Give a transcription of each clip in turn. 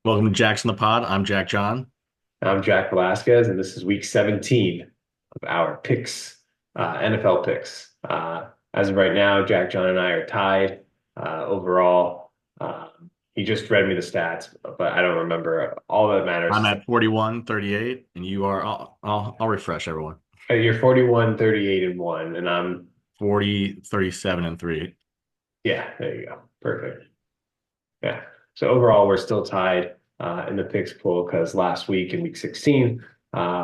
Welcome to Jackson the Pod. I'm Jack John. I'm Jack Velasquez, and this is week 17 of our picks, NFL picks. As of right now, Jack, John, and I are tied overall. He just read me the stats, but I don't remember. All that matters I'm is at 41-38, and you are. I'll refresh everyone. that you're 41, 38, and 1, and I'm, 40-37-3. yeah, there you go. Perfect. Yeah. So overall, we're still tied in the picks pool because last week in week 16,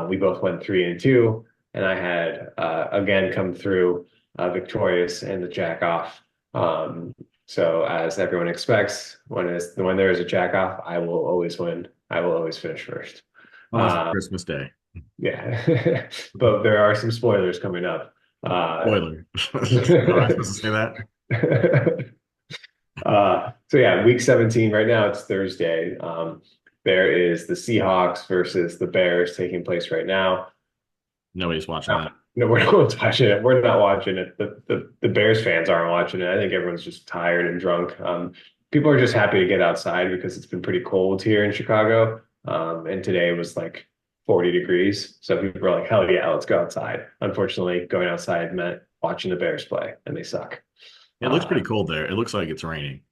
we both went 3-2, and I had again come through victorious in the jack off. So as everyone expects, when there is a jack off, I will always win. I will always finish first. Unless it's Uh, Christmas Day. yeah, but there are some spoilers coming up. Spoiler. Am I supposed to say that? So yeah, week 17, right now it's Thursday. There is the Seahawks versus the Bears taking place right now. Nobody's watching No, that. no, we're not watching it. We're not watching it. The Bears fans aren't watching it. I think everyone's just tired and drunk. People are just happy to get outside because it's been pretty cold here in Chicago. And today was like 40 degrees. So people are like, hell yeah, let's go outside. Unfortunately, going outside meant watching the Bears play, and they suck. It looks Uh, pretty cold there. It looks like it's raining.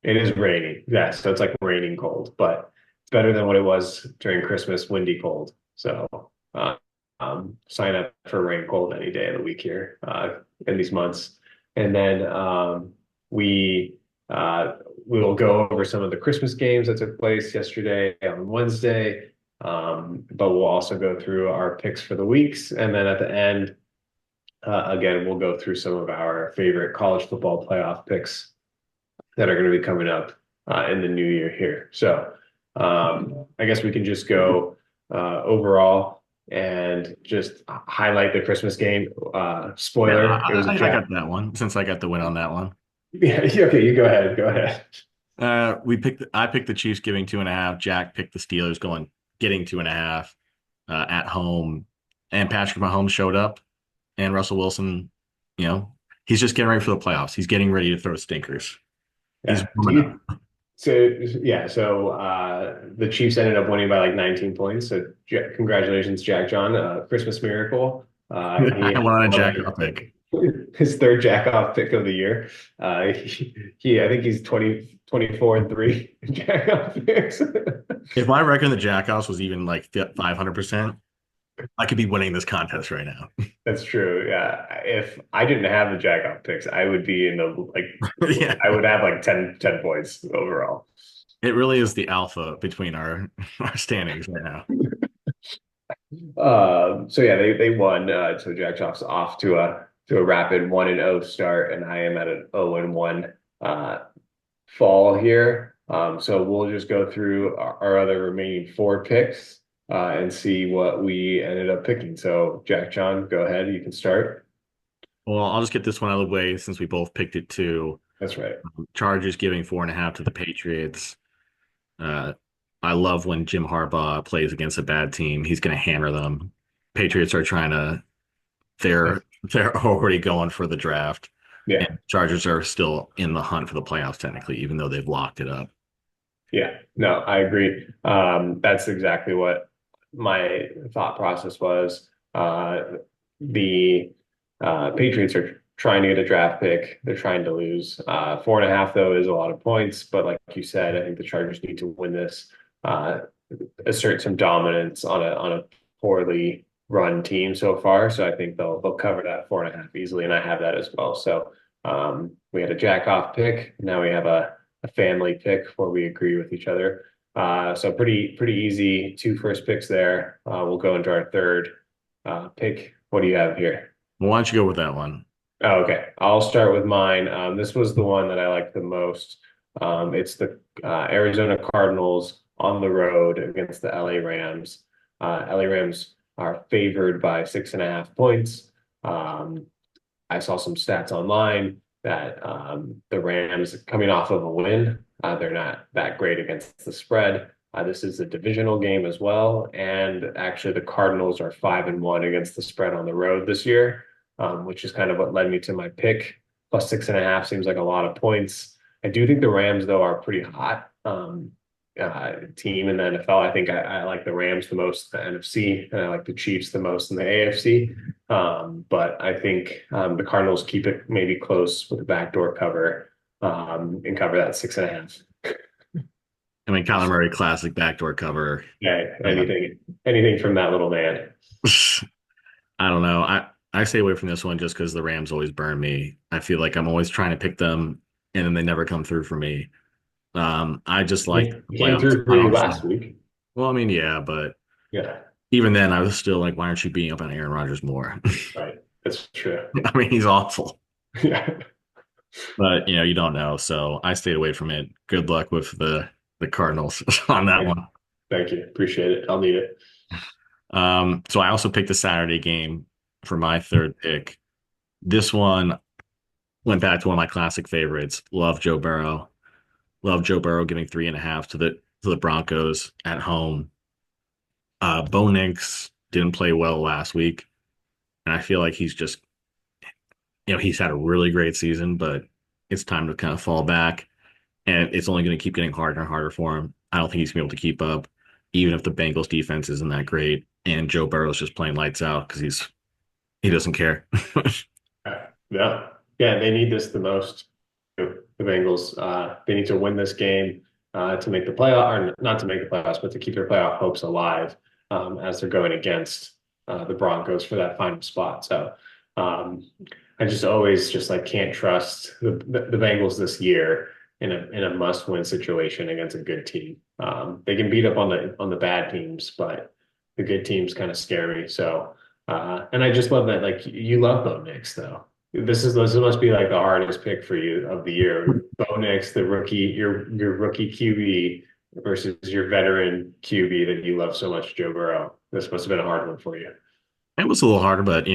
It is raining. Yeah, so it's like raining cold, but it's better than what it was during Christmas, windy cold. So uh, sign up for rain cold any day of the week here in these months. And then uh, we will go over some of the Christmas games that took place yesterday on Wednesday. But we'll also go through our picks for the weeks, and then at the end, again, we'll go through some of our favorite college football playoff picks that are going to be coming up in the new year here. So I guess we can just go overall and just highlight the Christmas game. Yeah, Spoiler, it was a I jack. got that one since I got the win on that one. Yeah, okay, you go ahead. Go ahead. I picked the Chiefs giving 2.5. Jack picked the Steelers getting 2.5 at home, and Patrick Mahomes showed up, and Russell Wilson, he's just getting ready for the playoffs. He's getting ready to throw stinkers. He's Yeah. Do warming up. you so yeah, so the Chiefs ended up winning by like 19 points. So congratulations, Jack John. Christmas miracle. He I had went on a Jack pick. his third jack off pick of the year. I think he's 24 and 3 jack off picks. If my record in the Jackoffs was even like 500%, I could be winning this contest right now. That's true. Yeah. If I didn't have the jack off picks, I would be in the Yeah, I would have like 10 points overall. it really is the alpha between our standings right now. So yeah, they won. So Jack Chopp's off to a rapid 1-0 start, and I am at an 0-1 fall here. So we'll just go through our other remaining four picks and see what we ended up picking. So Jack John, go ahead. You can start. Well, I'll just get this one out of the way since we both picked it too. That's right. Chargers giving 4.5 to the Patriots. Uh, I love when Jim Harbaugh plays against a bad team. He's going to hammer them. Patriots are trying to. They're already going for the draft, Yeah. and Chargers are still in the hunt for the playoffs technically, even though they've locked it up. Yeah. No, I agree. That's exactly what my thought process was. The Patriots are trying to get a draft pick. They're trying to lose. 4.5 though is a lot of points, but like you said, I think the Chargers need to win this, uh, assert some dominance on a poorly run team so far. So I think they'll cover that 4.5 easily, and I have that as well. So we had a jack off pick. Now we have a family pick where we agree with each other. So pretty easy two first picks there. We'll go into our third pick. What do you have here? Well, why don't you go with that one? Oh, okay, I'll start with mine. This was the one that I liked the most. It's the Arizona Cardinals on the road against the LA Rams. LA Rams are favored by 6.5 points. Um, I saw some stats online that the Rams coming off of a win, they're not that great against the spread. This is a divisional game as well, and actually the Cardinals are 5-1 against the spread on the road this year, which is kind of what led me to my pick. Plus 6.5 seems like a lot of points. I do think the Rams though are pretty hot. team in the NFL. I think I like the Rams the most in the NFC, and I like the Chiefs the most in the AFC. But I think the Cardinals keep it maybe close with a backdoor cover and cover that 6.5. I mean, Kyler Murray, classic backdoor cover. Yeah, Uh, anything from that little man. I don't know. I stay away from this one just because the Rams always burn me. I feel like I'm always trying to pick them, and then they never come through for me. I just like He to play came on through for on you on last stuff. week. Well, I mean, yeah, but Yeah, even then, I was still like, why aren't you beating up on Aaron Rodgers more? right. That's true. I mean, he's awful, Yeah. but you don't know. So I stayed away from it. Good luck with the Cardinals on that one. Thank you. Appreciate it. I'll need it. So I also picked a Saturday game for my third pick. This one went back to one of my classic favorites. Love Joe Burrow. Love Joe Burrow giving 3.5 to the Broncos at home. Bo Nix didn't play well last week, and I feel like he's had a really great season, but it's time to kind of fall back, and it's only going to keep getting harder and harder for him. I don't think he's going to be able to keep up, even if the Bengals defense isn't that great, and Joe Burrow's just playing lights out because he doesn't care. Yeah. Yeah, they need this the most. The Bengals, they need to win this game to make the playoff, or not to make the playoffs, but to keep their playoff hopes alive as they're going against the Broncos for that final spot. So um, I just always just like can't trust the Bengals this year in a must win situation against a good team. They can beat up on the bad teams, but the good teams kind of scare me. So and I just love that like you love Bo Nix though. This must be like the hardest pick for you of the year. Bo Nix, the rookie, your rookie QB versus your veteran QB that you love so much, Joe Burrow. This must have been a hard one for you. It was a little harder, but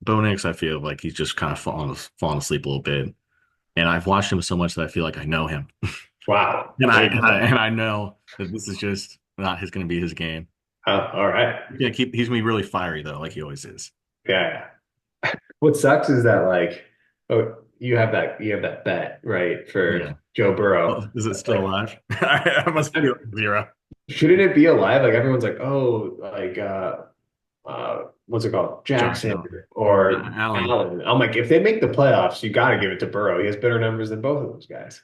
Bo Nix, I feel like he's just kind of fallen asleep a little bit, and I've watched him so much that I feel like I know him, Wow. and I There and you I, go. and I know that this is just not his going to be his game. All right. He's gonna be really fiery though, like he always is. Yeah. What sucks is that like, oh, you have that bet, right, for Yeah. Joe Burrow. Well, is it still Like, alive? I must be like 0. shouldn't it be alive? Like everyone's like, oh, like what's it called? Josh Jackson Allen. or Allen, Allen. I'm like, if they make the playoffs, you got to give it to Burrow. He has better numbers than both of those guys.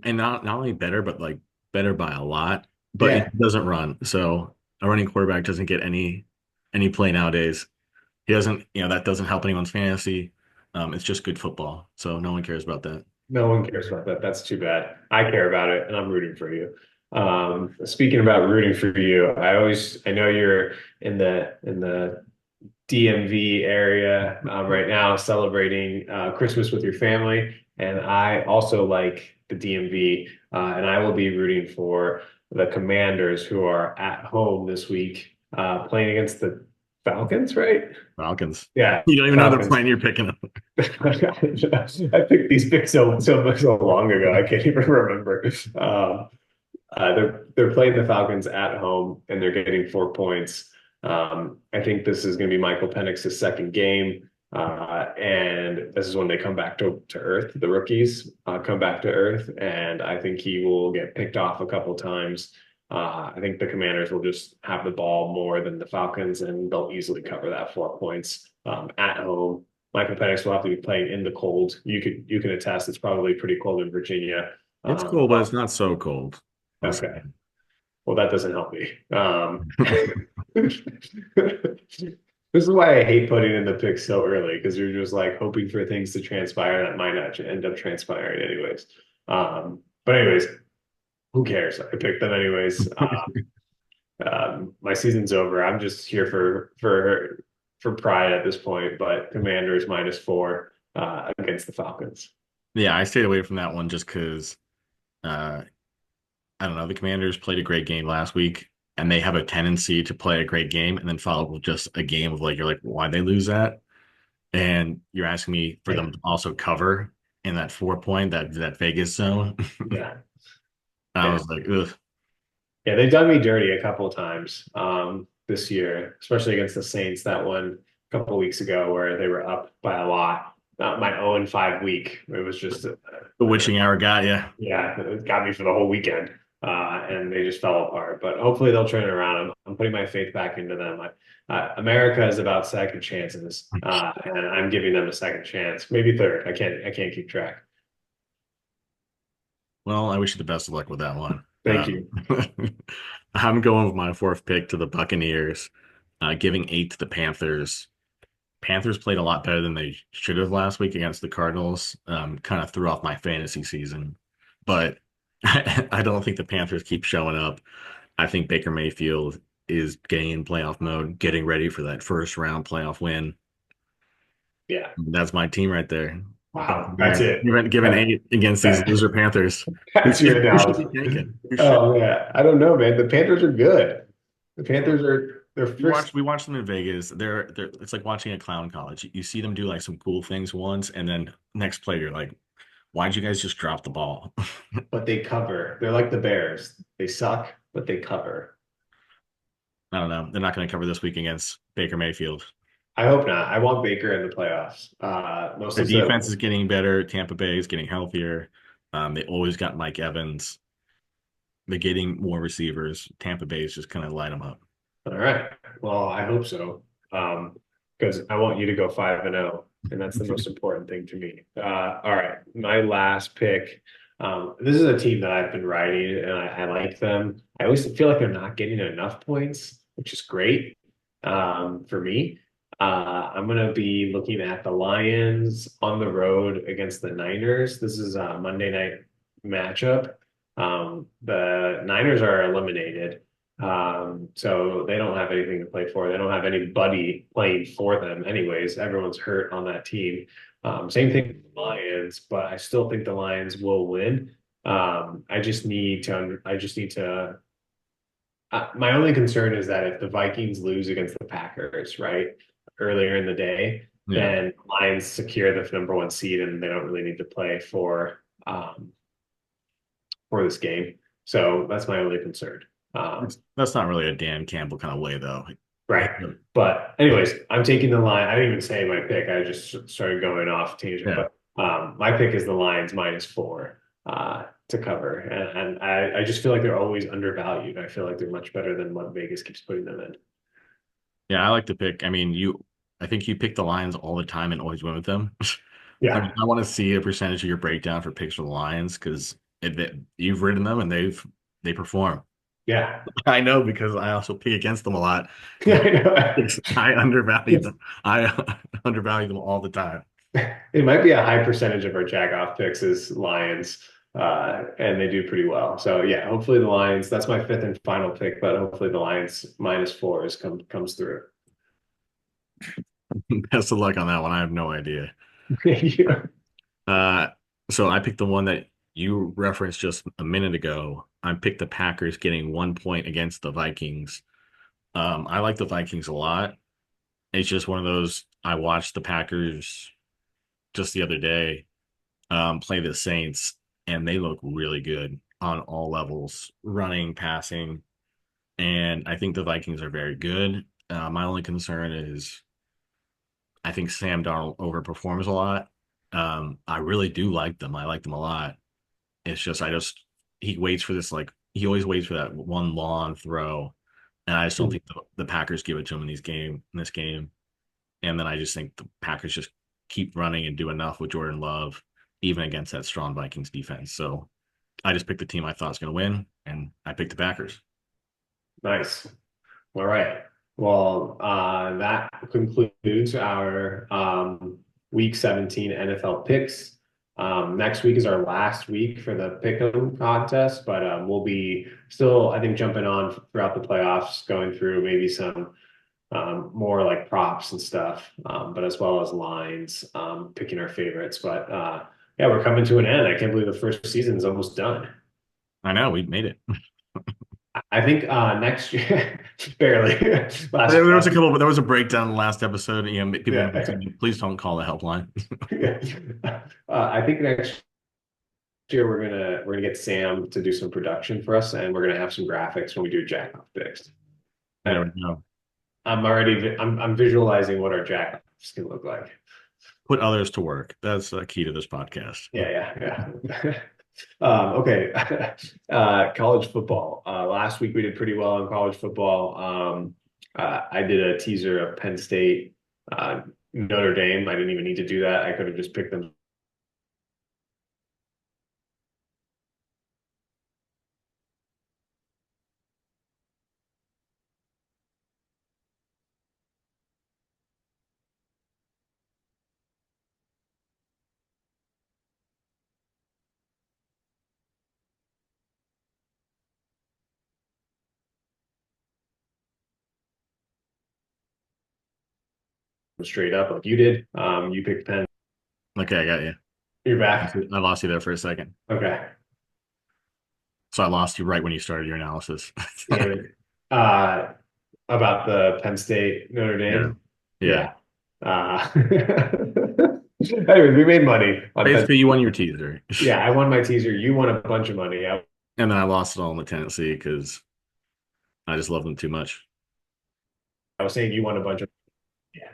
and not only better, but like better by a lot. But he Yeah. doesn't run, so a running quarterback doesn't get any play nowadays. He doesn't, that doesn't help anyone's fantasy. It's just good football, so no one cares about that. No one cares about that. That's too bad. I care about it, and I'm rooting for you. Speaking about rooting for you, I know you're in the DMV area right now celebrating Christmas with your family. And I also like the DMV, and I will be rooting for the Commanders who are at home this week playing against the Falcons, right? Falcons. Yeah, You don't even know the Falcons. plan you're picking up. I picked these picks so long ago. I can't even remember. They're playing the Falcons at home and they're getting 4 points. I think this is going to be Michael Penix's second game. And this is when they come back to earth. The rookies come back to earth, and I think he will get picked off a couple times. I think the Commanders will just have the ball more than the Falcons, and they'll easily cover that 4 points at home. Michael Penix will have to be playing in the cold. You can attest it's probably pretty cold in Virginia. It's cool, but Well, it's not so cold. Listen. okay. Well, that doesn't help me. This is why I hate putting in the picks so early because you're just like hoping for things to transpire that might not end up transpiring anyways. But anyways, who cares? I picked them anyways. My season's over. I'm just here for pride at this point. But Commanders -4 against the Falcons. Yeah, I stayed away from that one just because uh, I don't know. The Commanders played a great game last week, and they have a tendency to play a great game and then follow up with just a game of like you're like, why'd they lose that? And you're asking me for Yeah, them to also cover in that 4 point that Vegas zone. yeah, I yeah. was like, ugh. Yeah, they've done me dirty a couple of times this year, especially against the Saints. That one a couple of weeks ago where they were up by a lot. Not my 0-5 week. It was just, The witching hour got you. yeah, it got me for the whole weekend. and they just fell apart. But hopefully they'll turn it around. I'm putting my faith back into them. America is about second chances, and I'm giving them a second chance, maybe third. I can't keep track. Well, I wish you the best of luck with that one. Thank you. I'm going with my fourth pick to the Buccaneers, giving 8 to the Panthers. Panthers played a lot better than they should have last week against the Cardinals. Kind of threw off my fantasy season, but I don't think the Panthers keep showing up. I think Baker Mayfield is getting in playoff mode, getting ready for that first round playoff win. Yeah. That's my team right there. Wow. That's it. Given That, 8 against these that, loser Panthers. that's your Who should be analysis. tanking? Who should? Oh yeah. I don't know, man. The Panthers are good. The Panthers are their first. We watched them in Vegas. They're it's like watching a clown college. You see them do like some cool things once, and then next play you're like, why'd you guys just drop the ball? But they cover. They're like the Bears. They suck, but they cover. I don't know. They're not going to cover this week against Baker Mayfield. I hope not. I want Baker in the playoffs. The Mostly so. defense is getting better. Tampa Bay is getting healthier. They always got Mike Evans. They're getting more receivers. Tampa Bay is just kind of light them up. All right. Well, I hope so. Because I want you to go 5-0, and that's the most important thing to me. All right. My last pick. This is a team that I've been riding, and I like them. I always feel like they're not getting enough points, which is great for me. I'm going to be looking at the Lions on the road against the Niners. This is a Monday night matchup. The Niners are eliminated. So they don't have anything to play for. They don't have anybody playing for them anyways. Everyone's hurt on that team. Same thing with the Lions, but I still think the Lions will win. My only concern is that if the Vikings lose against the Packers, right, earlier in the day, Yeah. then Lions secure the number one seed and they don't really need to play for this game. So that's my only concern. That's not really a Dan Campbell kind of way, though. Right. But anyways, I'm taking the line. I didn't even say my pick. I just started going off tangent. Yeah. But my pick is the Lions -4 to cover. And I just feel like they're always undervalued. I feel like they're much better than what Vegas keeps putting them in. Yeah, I like to pick. I mean, I think you pick the Lions all the time and always win with them. I Yeah. mean, I want to see a percentage of your breakdown for picks for the Lions because you've ridden them and they perform. Yeah. I know because I also pick against them a lot. I know. I undervalue them. I undervalue them all the time. It might be a high percentage of our jack off picks is Lions. And they do pretty well. So yeah, hopefully the Lions, that's my fifth and final pick, but hopefully the Lions -4 comes through. Best of luck on that one. I have no idea. Yeah. Uh, so I picked the one that you referenced just a minute ago. I picked the Packers getting 1 point against the Vikings. I like the Vikings a lot. It's just one of those. I watched the Packers just the other day play the Saints, and they look really good on all levels, running, passing, and I think the Vikings are very good. My only concern is I think Sam Darnold overperforms a lot. I really do like them. I like them a lot. It's just he waits for this like he always waits for that one long throw, and I just don't think the Packers give it to him in this game. And then I just think the Packers just keep running and do enough with Jordan Love, even against that strong Vikings defense. So I just picked the team I thought was going to win, and I picked the Packers. Nice. All right. Well, that concludes our week 17 NFL picks. Next week is our last week for the pick'em contest, but we'll be still, I think, jumping on throughout the playoffs, going through maybe some more like props and stuff, but as well as lines, picking our favorites. But yeah, we're coming to an end. I can't believe the first season is almost done. I know we made it. I think next year, barely. Last There was a couple, but there was a breakdown in the last episode. You know, people yeah. please don't call the helpline. I think next year we're gonna get Sam to do some production for us, and we're gonna have some graphics when we do jack off picks. There we go. I'm visualizing what our jack offs can look like. Put others to work. That's the key to this podcast. Yeah. Okay. College football. Last week we did pretty well in college football. I did a teaser of Penn State, Notre Dame. I didn't even need to do that. I could have just picked them straight up like you did. You picked Penn. Okay, I got you. You're back. I lost you there for a second. Okay. So I lost you right when you started your analysis. Yeah. Uh, about the Penn State Notre Yeah. Dame. Yeah. Yeah. Anyways, we made money on Penn. Basically, you won your teaser. Yeah, I won my teaser. You won a bunch of money. And then I lost it all in the Tennessee because I just love them too much. I was saying you won a bunch of. Yeah.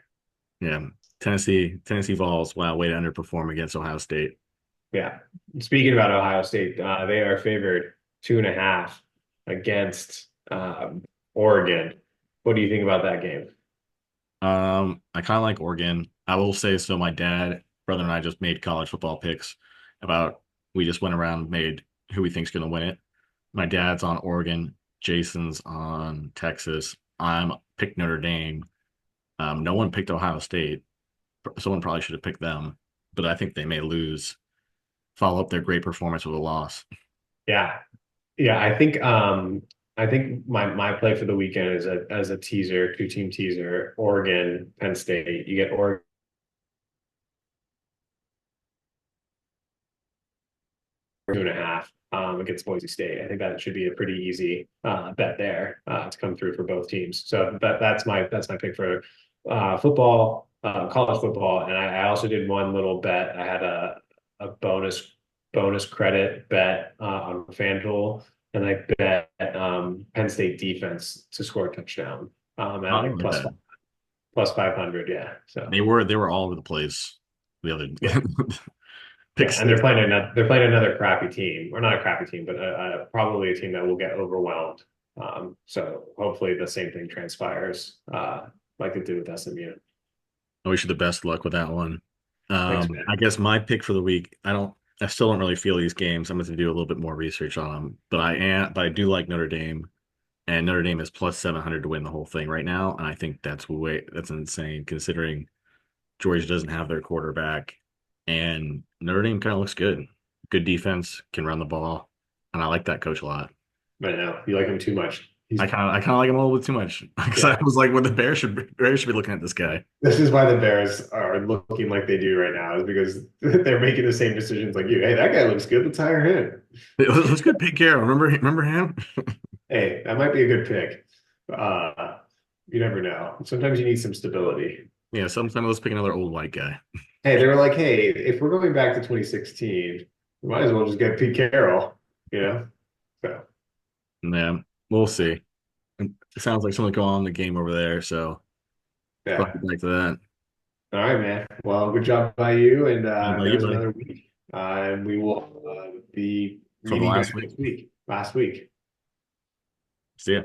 Yeah. Tennessee Vols, wow, way to underperform against Ohio State. Yeah. Speaking about Ohio State, they are favored 2.5 against Oregon. What do you think about that game? I kind of like Oregon. I will say so. My dad, brother, and I just made college football picks about. We just went around, made who we think's going to win it. My dad's on Oregon. Jason's on Texas. I'm picked Notre Dame. No one picked Ohio State. Someone probably should have picked them, but I think they may lose. Follow up their great performance with a loss. Yeah. Yeah, I think my play for the weekend is as a teaser, two-team teaser, Oregon, Penn State. You get Oregon 2.5 against Boise State. I think that should be a pretty easy bet there to come through for both teams. So that's my pick for football, college football. And I also did one little bet. I had a bonus credit bet on FanDuel, and I bet Penn State defense to score a touchdown at I like like that. plus 500. Yeah. So They were all over the place the other yeah. pick Yeah, and six. they're playing another crappy team, or not a crappy team, but probably a team that will get overwhelmed. So hopefully the same thing transpires, like it did with SMU. I wish you the best luck with that one. Thanks, man. I guess my pick for the week, I still don't really feel these games. I'm going to do a little bit more research on them, but I do like Notre Dame, and Notre Dame is plus 700 to win the whole thing right now. And I think that's insane considering Georgia doesn't have their quarterback, and Notre Dame kind of looks good. Good defense, can run the ball, and I like that coach a lot. But no, you like him too much. I kind of like him a little bit too much because I Yeah. was like, well, the Bears should be looking at this guy. This is why the Bears are looking like they do right now, is because they're making the same decisions like you. Hey, that guy looks good. Let's hire him. Let's get Pete Carroll. Remember him? Hey, that might be a good pick. Uh, you never know. Sometimes you need some stability. Yeah, sometimes let's pick another old white guy. Hey, they were like, hey, if we're going back to 2016, we might as well just get Pete Carroll, you know? So, Yeah, we'll see. It sounds like something going on in the game over there, so yeah. probably back to that. All right, man. Well, good job by you. And How about you, there's buddy? another week. And we will be For the meeting back last week. next week, last week. See ya.